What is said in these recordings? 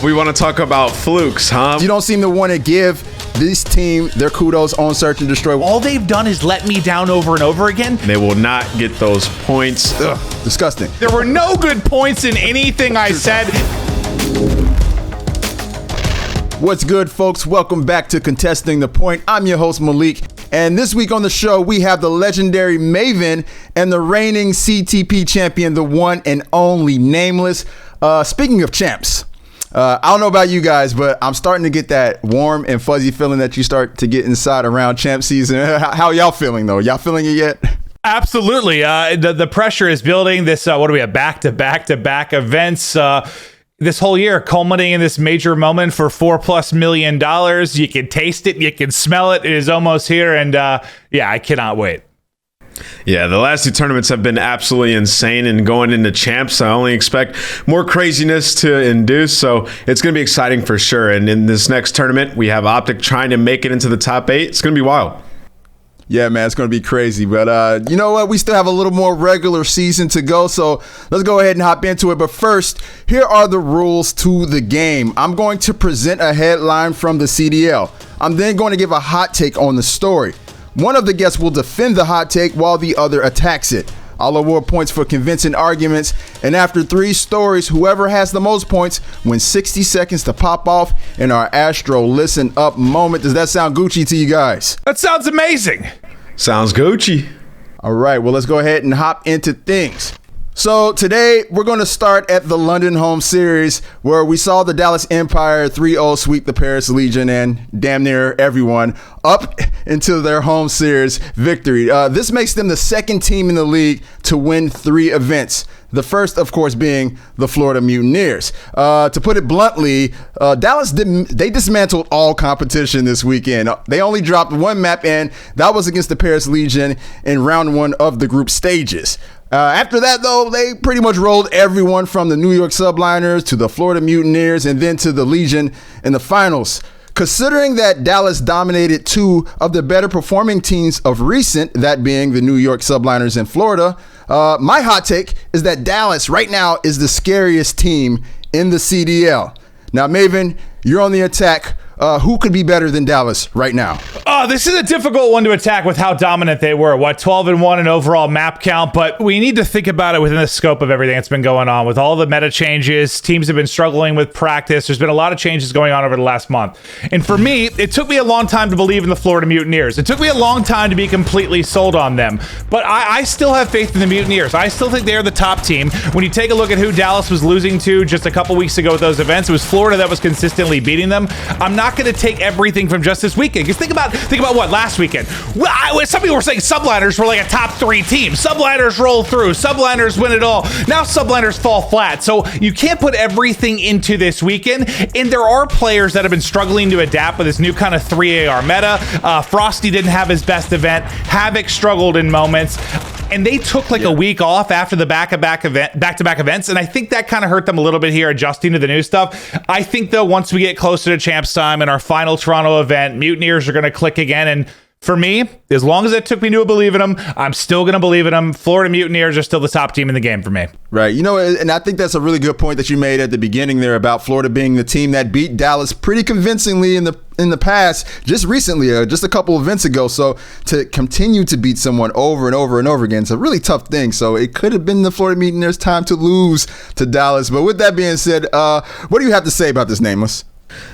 We want to talk about flukes, huh? You don't seem to want to give this team their kudos on Search and Destroy. All they've done is let me down over and over again. They will not get those points. Ugh, disgusting. There were no good points in anything I said. What's good, folks? Welcome back to Contesting the Point. I'm your host, Malik. And this week on the show, we have the legendary Maven and the reigning CTP champion, the one and only Nameless. Speaking of champs, I don't know about you guys, but I'm starting to get that warm and fuzzy feeling that you start to get inside around champ season. How y'all feeling, though? Y'all feeling it yet? Absolutely. The pressure is building. This, what do we have, back-to-back events this whole year, culminating in this major moment for $4+ million. You can taste it. You can smell it. It is almost here. And yeah, I cannot wait. Yeah, the last two tournaments have been absolutely insane, and going into champs, I only expect more craziness to induce, so it's going to be exciting for sure. And in this next tournament, we have OpTic trying to make it into the top 8. It's going to be wild. Yeah, man, it's going to be crazy. But you know what? We still have a little more regular season to go, so let's go ahead and hop into it. But first, here are the rules to the game. I'm going to present a headline from the CDL. I'm then going to give a hot take on the story. One of the guests will defend the hot take while the other attacks it. I'll award points for convincing arguments, and after 3 stories, whoever has the most points wins 60 seconds to pop off in our Astro Listen Up moment. Does that sound Gucci to you guys? That sounds amazing. Sounds Gucci. All right, well, let's go ahead and hop into things. So today, we're going to start at the London home series, where we saw the Dallas Empire 3-0 sweep the Paris Legion and damn near everyone up into their home series victory. This makes them the second team in the league to win 3 events. The first, of course, being the Florida Mutineers. To put it bluntly, Dallas they dismantled all competition this weekend. They only dropped 1 map, and that was against the Paris Legion in round 1 of the group stages. After that, though, they pretty much rolled everyone from the New York Subliners to the Florida Mutineers and then to the Legion in the finals. Considering that Dallas dominated 2 of the better performing teams of recent, that being the New York Subliners and Florida, my hot take is that Dallas right now is the scariest team in the CDL. Now, Maven, you're on the attack. Who could be better than Dallas right now? This is a difficult one to attack with how dominant they were. 12-1 in overall map count, but we need to think about it within the scope of everything that's been going on. With all the meta changes, teams have been struggling with practice. There's been a lot of changes going on over the last month. And for me, it took me a long time to believe in the Florida Mutineers. It took me a long time to be completely sold on them. But I still have faith in the Mutineers. I still think they're the top team. When you take a look at who Dallas was losing to just a couple weeks ago with those events, it was Florida that was consistently beating them. I'm not going to take everything from just this weekend, because think about what last weekend. Well, some people were saying Subliners were like a top 3 team. Subliners roll through. Subliners win it all. Now Subliners fall flat. So you can't put everything into this weekend. And there are players that have been struggling to adapt with this new kind of 3AR meta. Frosty didn't have his best event. Havoc struggled in moments. And they took a week off after the back-to-back events, and I think that kind of hurt them a little bit here, adjusting to the new stuff. I think, though, once we get closer to champs time and our final Toronto event, Mutineers are going to click again. And for me, as long as it took me to believe in them, I'm still going to believe in them. Florida Mutineers are still the top team in the game for me. Right. You know, and I think that's a really good point that you made at the beginning there about Florida being the team that beat Dallas pretty convincingly in the past, just recently, just a couple events ago. So to continue to beat someone over and over and over again, it's a really tough thing. So it could have been the Florida Mutineers' time to lose to Dallas. But with that being said, what do you have to say about this, Nameless?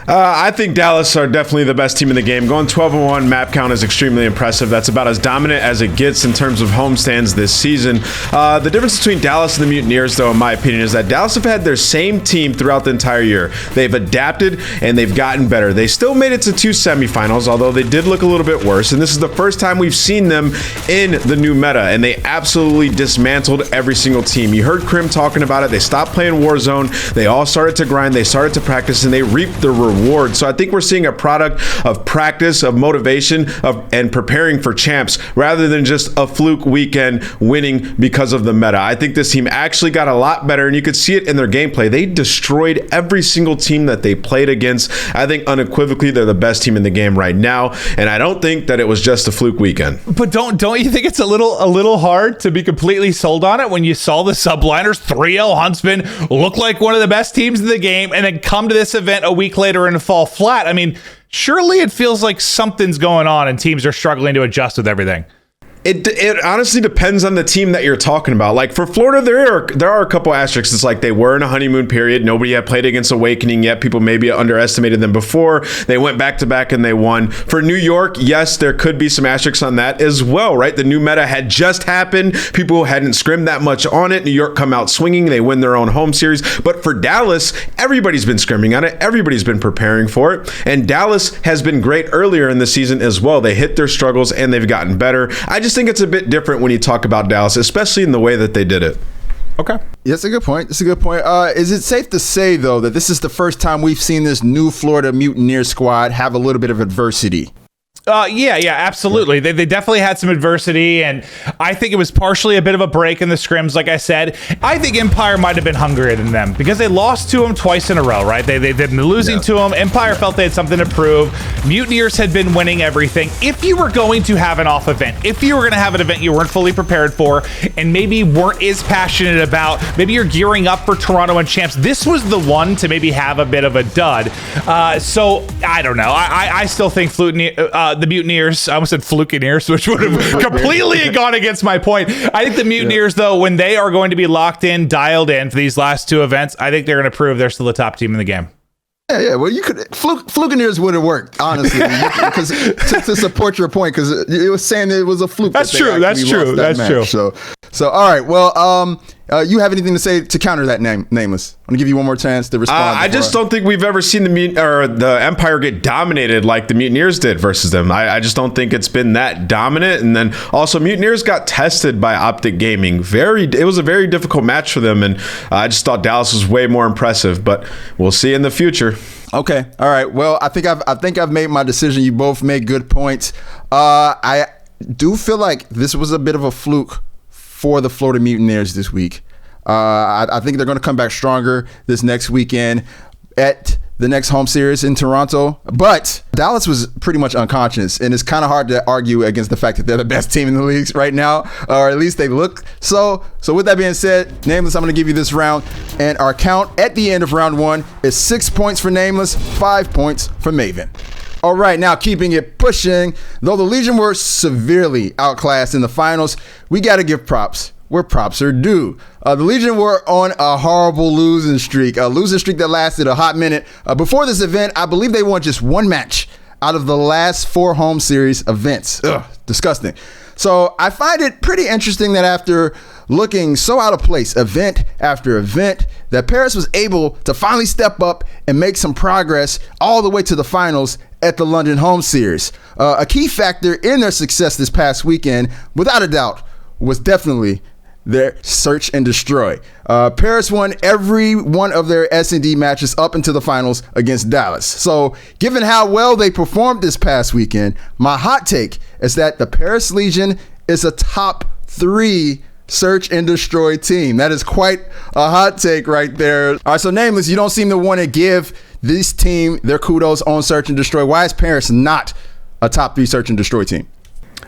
I think Dallas are definitely the best team in the game. Going 12-1 map count is extremely impressive. That's about as dominant as it gets in terms of homestands this season. The difference between Dallas and the Mutineers, though, in my opinion, is that Dallas have had their same team throughout the entire year. They've adapted and they've gotten better. They still made it to 2 semifinals, although they did look a little bit worse. And this is the first time we've seen them in the new meta, and they absolutely dismantled every single team. You heard Krim talking about it. They stopped playing Warzone. They all started to grind. They started to practice, and they reaped the reward. So I think we're seeing a product of practice, of motivation, and preparing for champs rather than just a fluke weekend winning because of the meta. I think this team actually got a lot better, and you could see it in their gameplay. They destroyed every single team that they played against. I think unequivocally they're the best team in the game right now, and I don't think that it was just a fluke weekend. But don't you think it's a little hard to be completely sold on it when you saw the subliners 3-0 Huntsman look like one of the best teams in the game and then come to this event a week later and fall flat? I mean, surely it feels like something's going on and teams are struggling to adjust with everything. It honestly depends on the team that you're talking about. Like for Florida, there are a couple asterisks. It's like they were in a honeymoon period. Nobody had played against Awakening yet. People maybe underestimated them before. They went back to back and they won. For New York, yes, there could be some asterisks on that as well, right? The new meta had just happened. People hadn't scrimmed that much on it. New York come out swinging. They win their own home series. But for Dallas, everybody's been scrimming on it. Everybody's been preparing for it. And Dallas has been great earlier in the season as well. They hit their struggles and they've gotten better. I just think it's a bit different when you talk about Dallas, especially in the way that they did it. Okay. That's a good point. That's a good point. Is it safe to say, though, that this is the first time we've seen this new Florida Mutineers squad have a little bit of adversity? Yeah, absolutely. They definitely had some adversity, and I think it was partially a bit of a break in the scrims, like I said. I think Empire might have been hungrier than them because they lost to them twice in a row, right? They've been losing to them. Empire felt they had something to prove. Mutineers had been winning everything. If you were going to have an off event, if you were going to have an event you weren't fully prepared for and maybe weren't as passionate about, maybe you're gearing up for Toronto and champs, this was the one to maybe have a bit of a dud. So, I don't know. I still think the Mutineers, I almost said Flukineers, which would have completely gone against my point. I think the Mutineers, though, when they are going to be locked in, dialed in for these last two events, I think they're going to prove they're still the top team in the game. Yeah. Well, you could Flukineers would have worked, honestly, because to support your point, because it was saying that it was a fluke. That's true. That's true. So all right. Well, you have anything to say to counter that, Nameless? I'm gonna give you one more chance to respond. I just don't think we've ever seen the Empire get dominated like the Mutineers did versus them. I just don't think it's been that dominant. And then also Mutineers got tested by OpTic Gaming. It was a very difficult match for them, and I just thought Dallas was way more impressive. But we'll see in the future. Okay. All right. Well, I think I've made my decision. You both made good points. I do feel like this was a bit of a fluke for the Florida Mutineers this week. I think they're going to come back stronger this next weekend at the next home series in Toronto. But Dallas was pretty much unconscious, and it's kind of hard to argue against the fact that they're the best team in the leagues right now, or at least they look so. So with that being said, Nameless, I'm going to give you this round, and our count at the end of round one is 6 points for Nameless, 5 points for Maven. All right, now keeping it pushing. Though the Legion were severely outclassed in the finals, we got to give props where props are due. The Legion were on a horrible losing streak that lasted a hot minute. Before this event, I believe they won just one match out of the last 4 home series events. Ugh, disgusting. So I find it pretty interesting that after looking so out of place event after event, that Paris was able to finally step up and make some progress all the way to the finals at the London home series. A key factor in their success this past weekend, without a doubt, was definitely their search and destroy. Paris won every one of their S&D matches up into the finals against Dallas. So given how well they performed this past weekend, my hot take is that the Paris Legion is a top 3 search and destroy team. That is quite a hot take right there. All right, so Nameless, you don't seem to want to give this team their kudos on search and destroy. Why is Paris not a top 3 search and destroy team?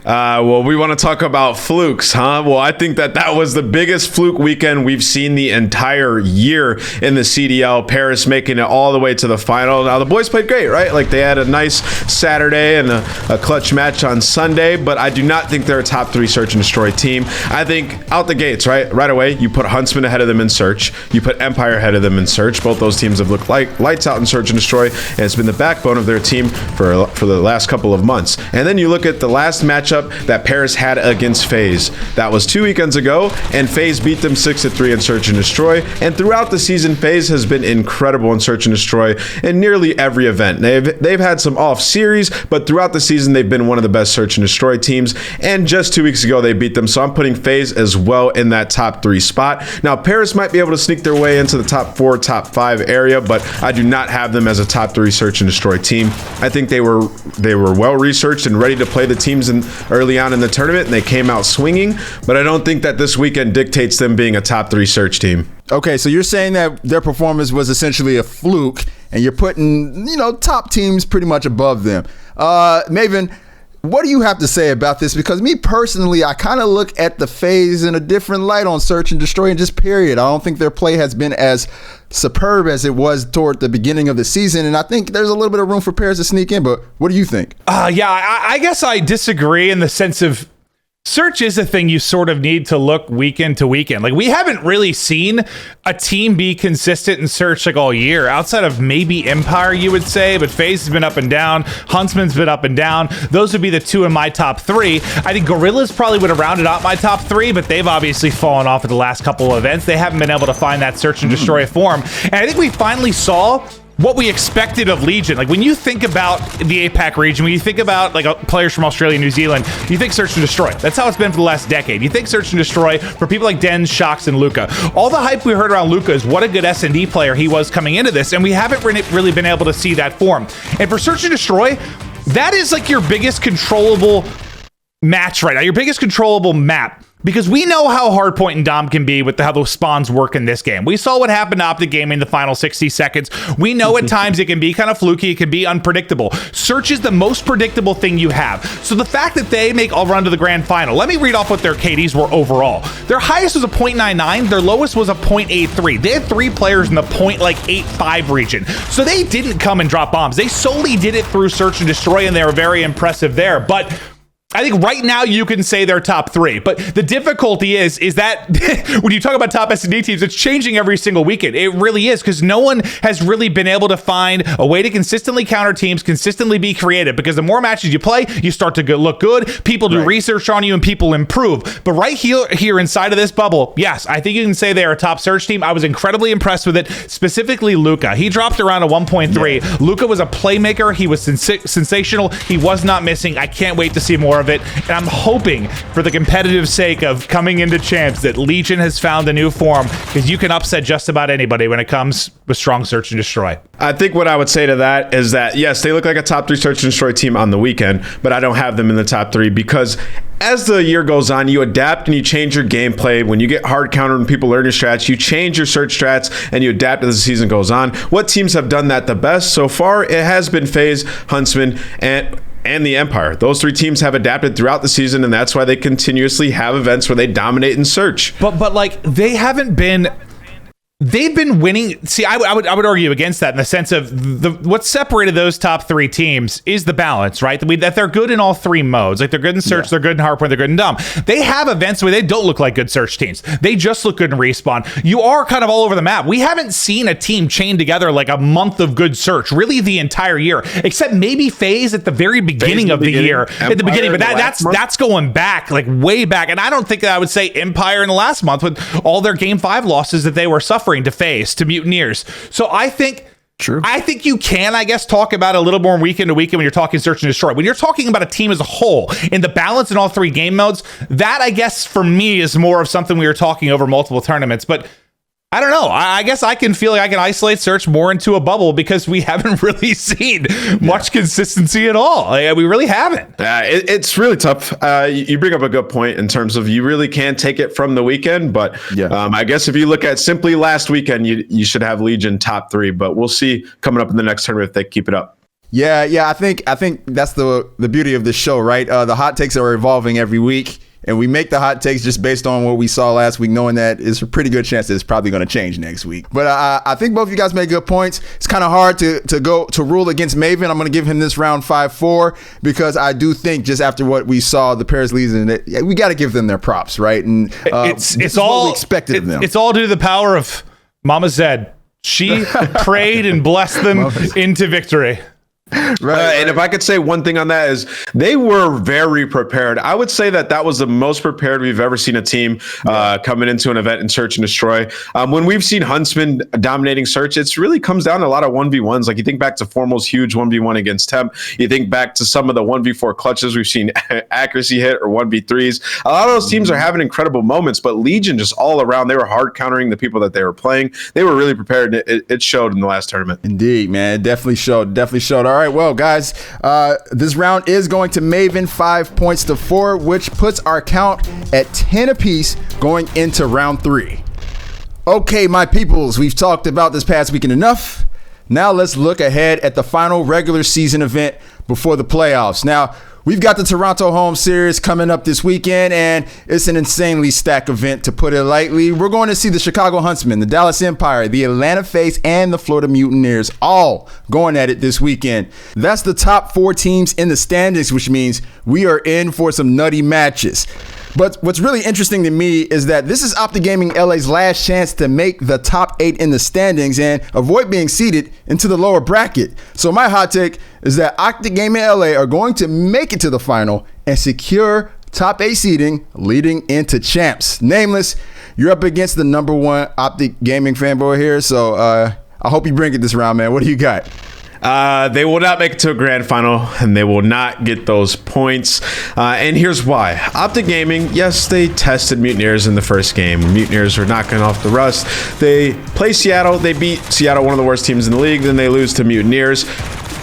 Well, we want to talk about flukes, huh? Well, I think that was the biggest fluke weekend we've seen the entire year in the CDL. Paris making it all the way to the final. Now, the boys played great, right? Like, they had a nice Saturday and a clutch match on Sunday, but I do not think they're a top 3 search and destroy team. I think out the gates, right away, you put Huntsman ahead of them in search. You put Empire ahead of them in search. Both those teams have looked like lights out in search and destroy, and it's been the backbone of their team for the last couple of months. And then you look at the last match matchup that Paris had against FaZe. That was 2 weekends ago, and FaZe beat them 6-3 in Search and Destroy. And throughout the season, FaZe has been incredible in Search and Destroy in nearly every event. They've had some off series, but throughout the season, they've been one of the best Search and Destroy teams. And just 2 weeks ago, they beat them. So I'm putting FaZe as well in that top 3 spot. Now, Paris might be able to sneak their way into the top 4, top 5 area, but I do not have them as a top 3 Search and Destroy team. I think they were well researched and ready to play the teams early on in the tournament, and they came out swinging, but I don't think that this weekend dictates them being a top 3 Search team. Okay, so you're saying that their performance was essentially a fluke, and you're putting, top teams pretty much above them. Maven, what do you have to say about this? Because me personally, I kind of look at the FaZe in a different light on Search and Destroy and just period. I don't think their play has been as superb as it was toward the beginning of the season, and I think there's a little bit of room for Paris to sneak in, but what do you think? I guess I disagree in the sense of Search is a thing you sort of need to look weekend to weekend. Like, we haven't really seen a team be consistent in Search like all year, outside of maybe Empire, you would say, but FaZe has been up and down. Huntsman's been up and down. Those would be the 2 in my top 3. I think Gorillas probably would have rounded out my top 3, but they've obviously fallen off at the last couple of events. They haven't been able to find that Search and Destroy form. And I think we finally saw what we expected of Legion. Like, when you think about the APAC region, when you think about players from Australia and New Zealand, you think Search and Destroy. That's how it's been for the last decade. You think Search and Destroy for people like Den, Shox, and Luca. All the hype we heard around Luca is what a good S&D player he was coming into this, and we haven't really been able to see that form. And for Search and Destroy, that is like your biggest controllable match right now, your biggest controllable map. Because we know how Hardpoint and Dom can be with how those spawns work in this game. We saw what happened to OpTic Gaming in the final 60 seconds. We know at times it can be kind of fluky. It can be unpredictable. Search is the most predictable thing you have. So the fact that they make a run to the grand final, let me read off what their KDs were overall. Their highest was a 0.99. Their lowest was a 0.83. They had 3 players in the 0.85 region. So they didn't come and drop bombs. They solely did it through Search and Destroy, and they were very impressive there. But I think right now you can say they're top 3, but the difficulty is that when you talk about top S&D teams, it's changing every single weekend. It really is, because no one has really been able to find a way to consistently counter teams, consistently be creative, because the more matches you play, you start to look good, people do research on you, and people improve. But right here inside of this bubble, yes, I think you can say they're a top Search team. I was incredibly impressed with it, specifically Luca. He dropped around a 1.3. Yeah. Luca was a playmaker. He was sensational. He was not missing. I can't wait to see more of it, and I'm hoping for the competitive sake of coming into champs that Legion has found a new form, because you can upset just about anybody when it comes with strong Search and Destroy. I think what I would say to that is that, yes, they look like a top 3 Search and Destroy team on the weekend, but I don't have them in the top 3 because as the year goes on, you adapt and you change your gameplay. When you get hard countered and people learn your strats, you change your search strats and you adapt as the season goes on. What teams have done that the best so far? It has been FaZe, Huntsman, and the Empire. Those 3 teams have adapted throughout the season, and that's why they continuously have events where they dominate in search. But like, they haven't been. They've been winning. See, I would argue against that in the sense of what separated those top 3 teams is the balance, right? That they're good in all 3 modes. Like, they're good in Search, They're good in Hardpoint, they're good in Dom. They have events where they don't look like good Search teams. They just look good in Respawn. You are kind of all over the map. We haven't seen a team chain together like a month of good Search, really the entire year, except maybe FaZe at the very beginning of the year. Empire at the beginning, but that's going back, like way back. And I don't think that I would say Empire in the last month with all their Game 5 losses that they were suffering to FaZe, to Mutineers. So I think you can, I guess, talk about it a little more weekend to weekend when you're talking Search and Destroy. When you're talking about a team as a whole, in the balance in all 3 game modes, that, I guess, for me, is more of something we were talking over multiple tournaments. But I don't know. I guess I can feel like I can isolate Search more into a bubble because we haven't really seen much consistency at all. We really haven't. It's really tough. You bring up a good point in terms of you really can't take it from the weekend. But I guess if you look at simply last weekend, you should have Legion top 3. But we'll see coming up in the next tournament if they keep it up. Yeah. I think that's the beauty of this show, right? The hot takes are evolving every week. And we make the hot takes just based on what we saw last week, knowing that it's a pretty good chance that it's probably going to change next week. But I think both of you guys made good points. It's kind of hard to rule against Maven. I'm going to give him this round 5-4 because I do think just after what we saw the Paris Legion, we got to give them their props, right? And it's all what we expected of them. It's all due to the power of Mama Zed. She prayed and blessed them into victory. Right. And if I could say one thing on that is they were very prepared. I would say that was the most prepared we've ever seen a team coming into an event in Search and Destroy. When we've seen Huntsman dominating Search, it really comes down to a lot of 1v1s. Like you think back to Formal's huge 1v1 against Temp. You think back to some of the 1v4 clutches we've seen accuracy hit or 1v3s. A lot of those teams are having incredible moments, but Legion just all around, they were hard countering the people that they were playing. They were really prepared. It showed in the last tournament. Indeed, man. It definitely showed. All right, well, guys, this round is going to Maven 5 points to 4, which puts our count at 10 apiece going into round 3. Okay, my peoples, we've talked about this past weekend enough. Now let's look ahead at the final regular season event before the playoffs. Now, we've got the Toronto home series coming up this weekend, and it's an insanely stacked event, to put it lightly. We're going to see the Chicago Huntsmen, the Dallas Empire, the Atlanta FaZe, and the Florida Mutineers all going at it this weekend. That's the top 4 teams in the standings, which means we are in for some nutty matches. But what's really interesting to me is that this is OpTic Gaming LA's last chance to make the top 8 in the standings and avoid being seeded into the lower bracket. So my hot take is that OpTic Gaming LA are going to make it to the final and secure top 8 seeding leading into champs. Nameless, you're up against the #1 OpTic Gaming fanboy here, so I hope you bring it this round, man. What do you got? They will not make it to a grand final, and they will not get those points. And here's why. OpTic Gaming, yes, they tested Mutineers in the first game. Mutineers are knocking off the rust. They play Seattle. They beat Seattle, one of the worst teams in the league. Then they lose to Mutineers.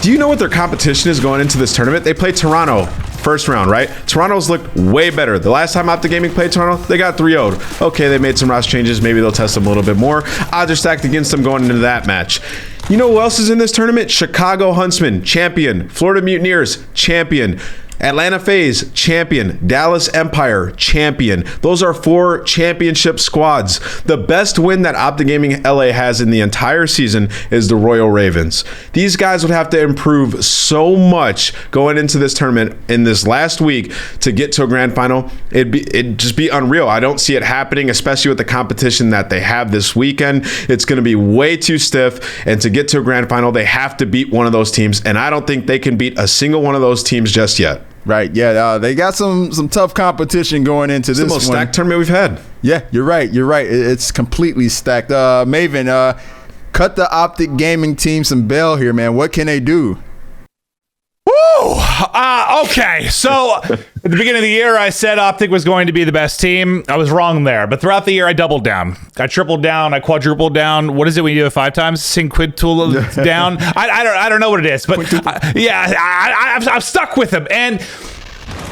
Do you know what their competition is going into this tournament? They play Toronto. First round, right? Toronto's looked way better. The last time OpTic Gaming played Toronto, they got 3-0'd. Okay, they made some roster changes. Maybe they'll test them a little bit more. Odds are stacked against them going into that match. You know who else is in this tournament? Chicago Huntsmen, champion. Florida Mutineers, champion. Atlanta FaZe, champion. Dallas Empire, champion. Those are 4 championship squads. The best win that OpTic Gaming LA has in the entire season is the Royal Ravens. These guys would have to improve so much going into this tournament in this last week to get to a grand final. It'd just be unreal. I don't see it happening, especially with the competition that they have this weekend. It's going to be way too stiff, and to get to a grand final, they have to beat one of those teams, and I don't think they can beat a single one of those teams just yet. Right, yeah, they got some tough competition going into this one. It's the most stacked tournament we've had. Yeah, you're right. It's completely stacked. Maven, cut the OpTic Gaming team some bail here, man. What can they do? Woo! Okay, so at the beginning of the year, I said OpTic was going to be the best team. I was wrong there, but throughout the year, I doubled down. I tripled down. I quadrupled down. What is it when you do it 5 times? Quintuple down. I don't know what it is, but I'm stuck with them. And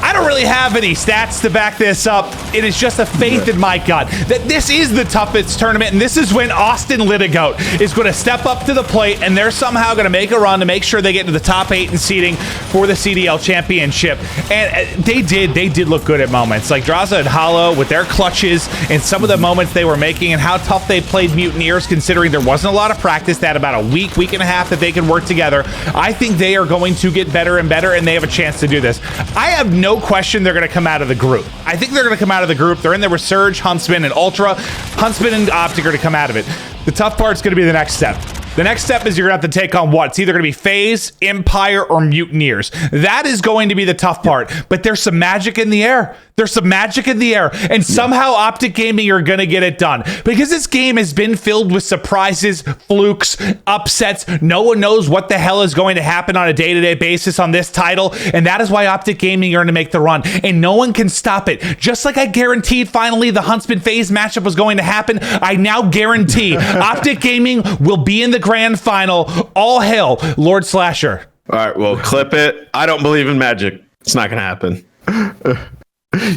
I don't really have any stats to back this up. It is just a faith in my gut that this is the toughest tournament, and this is when Austin Litigoat is going to step up to the plate, and they're somehow going to make a run to make sure they get to the top 8 in seeding for the CDL championship. And they did look good at moments. Like Draza and Hollow with their clutches and some of the moments they were making and how tough they played Mutineers, considering there wasn't a lot of practice. They had about a week and a half that they can work together. I think they are going to get better and better, and they have a chance to do this. I have no question they're going to come out of the group. I think they're going to come out of the group. They're in there with Surge, Huntsman, and Ultra. Huntsman and OpTic are to come out of it. The tough part's going to be the next step. The next step is you're going to have to take on what? It's either going to be FaZe, Empire, or Mutineers. That is going to be the tough part. But there's some magic in the air. There's some magic in the air. And somehow OpTic Gaming are going to get it done. Because this game has been filled with surprises, flukes, upsets. No one knows what the hell is going to happen on a day-to-day basis on this title. And that is why OpTic Gaming are going to make the run. And no one can stop it. Just like I guaranteed finally the Huntsman FaZe matchup was going to happen, I now guarantee OpTic Gaming will be in the grand final. All hail Lord Slasher. All right, well, clip it. I don't believe in magic. It's not going to happen.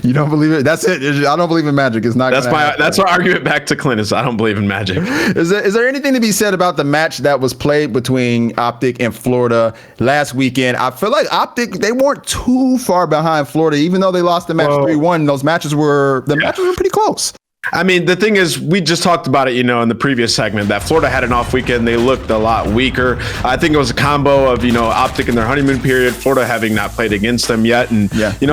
You don't believe it? That's it. I don't believe in magic. It's not. That's our argument back to Clint is I don't believe in magic. Is there anything to be said about the match that was played between OpTic and Florida last weekend? I feel like OpTic, they weren't too far behind Florida, even though they lost the match 3-1. Those matches were pretty close. I mean, the thing is, we just talked about it, in the previous segment, that Florida had an off weekend. They looked a lot weaker. I think it was a combo of, OpTic in their honeymoon period, Florida having not played against them yet. And,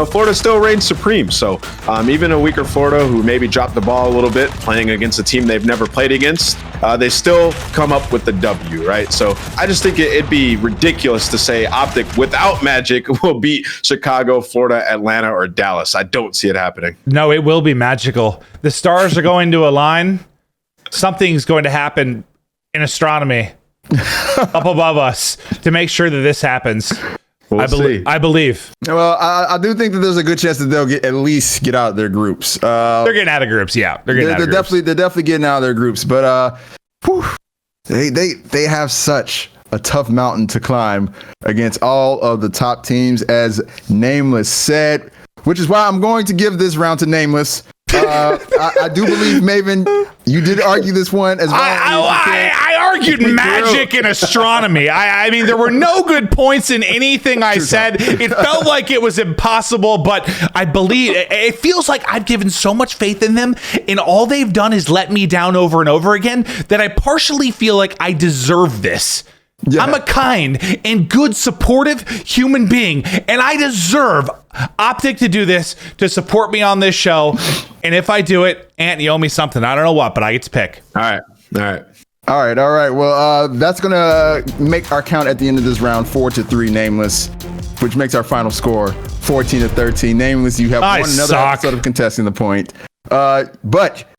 Florida still reigns supreme. So even a weaker Florida who maybe dropped the ball a little bit playing against a team they've never played against, they still come up with the W, right? So I just think it'd be ridiculous to say OpTic without Magic will beat Chicago, Florida, Atlanta, or Dallas. I don't see it happening. No, it will be magical. The stars are going to align. Something's going to happen in astronomy up above us to make sure that this happens. I believe. Well, I do think that there's a good chance that they'll at least get out of their groups. They're getting out of groups. Yeah, they're definitely getting out of their groups. But they have such a tough mountain to climb against all of the top teams, as Nameless said, which is why I'm going to give this round to Nameless. I do believe, Maven, you did argue this one as well. I argued magic and astronomy. I mean, there were no good points in anything I said. It felt like it was impossible, but I believe it feels like I've given so much faith in them, and all they've done is let me down over and over again, that I partially feel like I deserve this. Yeah. I'm a kind and good, supportive human being, and I deserve OpTic to do this, to support me on this show. And if I do it, Ant, you owe me something. I don't know what, but I get to pick. All right. Well, that's going to make our count at the end of this round 4-3 Nameless, which makes our final score 14-13. Nameless, you have another episode of contesting the point. But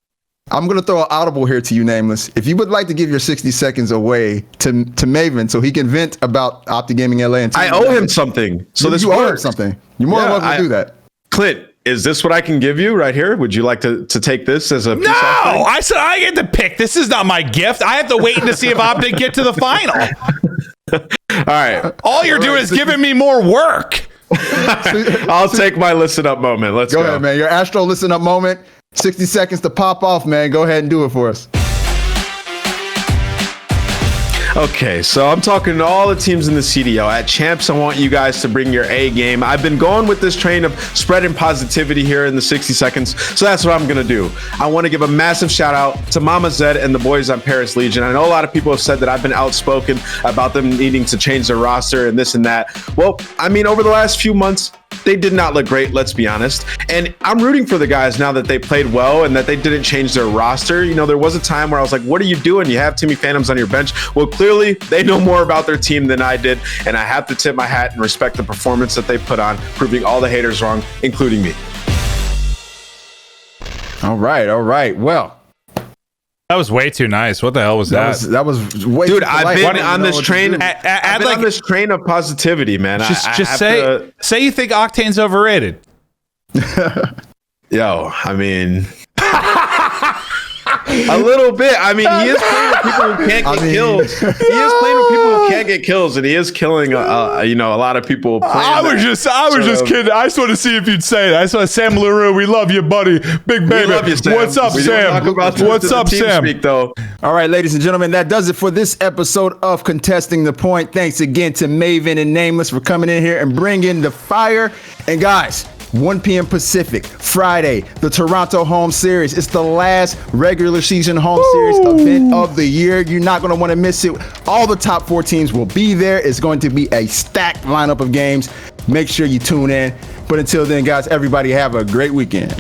I'm going to throw an audible here to you, Nameless. If you would like to give your 60 seconds away to Maven so he can vent about OpTic Gaming LA. And I owe him something. So you owe him something. You're more than welcome to do that. Clint, is this what I can give you right here? Would you like to take this as a piece? No, I said I get to pick. This is not my gift. I have to wait to see if OpTic get to the final. All right. All you're doing is giving me more work. I'll take my listen up moment. Let's go. Go ahead, man. Your Astro listen up moment. 60 seconds to pop off, man. Go ahead and do it for us. Okay, so I'm talking to all the teams in the CDL. At Champs, I want you guys to bring your A game. I've been going with this train of spreading positivity here in the 60 seconds, so that's what I'm going to do. I want to give a massive shout out to Mama Zed and the boys on Paris Legion. I know a lot of people have said that I've been outspoken about them needing to change their roster and this and that. Well, I mean, over the last few months, they did not look great, let's be honest. And I'm rooting for the guys now that they played well and that they didn't change their roster. You know, there was a time where I was like, what are you doing? You have Timmy Phantoms on your bench. Well, clearly they know more about their team than I did. And I have to tip my hat and respect the performance that they put on, proving all the haters wrong, including me. All right. Well, that was way too nice. What the hell was that? That was way. Dude, I've been on this train. I've been on this train of positivity, man. Just say you think Octane's overrated. Yo, I mean, a little bit. I mean, he is playing with people who can't get kills. He is playing with people who can't get kills, and he is killing, a lot of people. I was just kidding. I just want to see if you'd say it. I just want to Sam LaRue. We love you, buddy. Big baby. Love you, Sam. What's up, Sam? What's up, Sam? Speak, though. All right, ladies and gentlemen, that does it for this episode of Contesting the Point. Thanks again to Maven and Nameless for coming in here and bringing the fire. And guys, 1 p.m. Pacific, Friday, the Toronto home series. It's the last regular season home series event of the year. You're not going to want to miss it. All the top 4 teams will be there. It's going to be a stacked lineup of games. Make sure you tune in. But until then, guys, everybody have a great weekend.